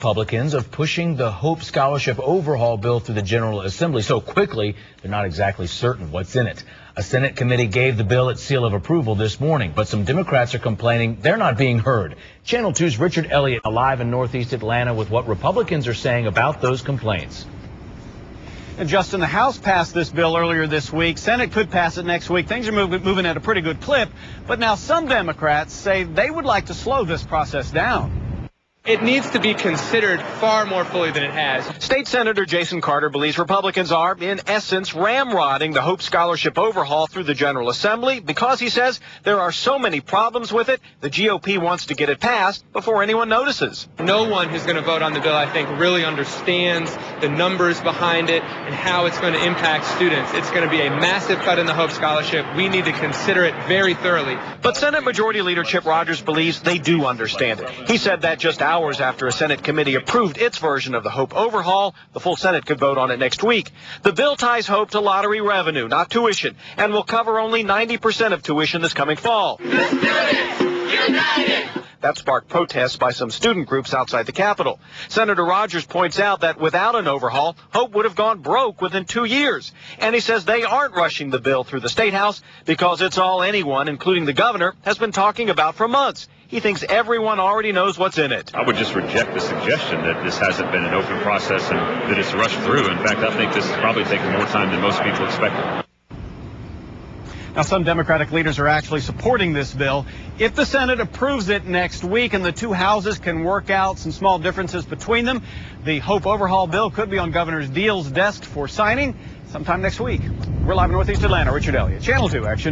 Republicans of pushing the Hope Scholarship overhaul bill through the General Assembly so quickly, they're not exactly certain what's in it. A Senate committee gave the bill its seal of approval this morning, but some Democrats are complaining they're not being heard. Channel 2's Richard Elliott live in Northeast Atlanta with what Republicans are saying about those complaints. And Justin, the House passed this bill earlier this week. Senate could pass it next week. Things are moving at a pretty good clip. But now some Democrats say they would like to slow this process down. It needs to be considered far more fully than it has. State Senator Jason Carter believes Republicans are, in essence, ramrodding the Hope Scholarship overhaul through the General Assembly because, he says, there are so many problems with it, the GOP wants to get it passed before anyone notices. No one who's going to vote on the bill, I think, really understands the numbers behind it and how it's going to impact students. It's going to be a massive cut in the Hope Scholarship. We need to consider it very thoroughly. But Senate Majority Leader Chip Rogers believes they do understand it. He said that just hours after a Senate committee approved its version of the Hope overhaul. The full Senate could vote on it next week. The bill ties Hope to lottery revenue, not tuition, and will cover only 90% of tuition this coming fall. The students united! That sparked protests by some student groups outside the Capitol. Senator Rogers points out that without an overhaul, Hope would have gone broke within 2 years. And he says they aren't rushing the bill through the State House because it's all anyone, including the governor, has been talking about for months. He thinks everyone already knows what's in it. I would just reject the suggestion that this hasn't been an open process and that it's rushed through. In fact, I think this has probably taken more time than most people expected. Now, some Democratic leaders are actually supporting this bill. If the Senate approves it next week and the two houses can work out some small differences between them, the Hope overhaul bill could be on Governor Deal's desk for signing sometime next week. We're live in Northeast Atlanta. Richard Elliott, Channel 2 Action News.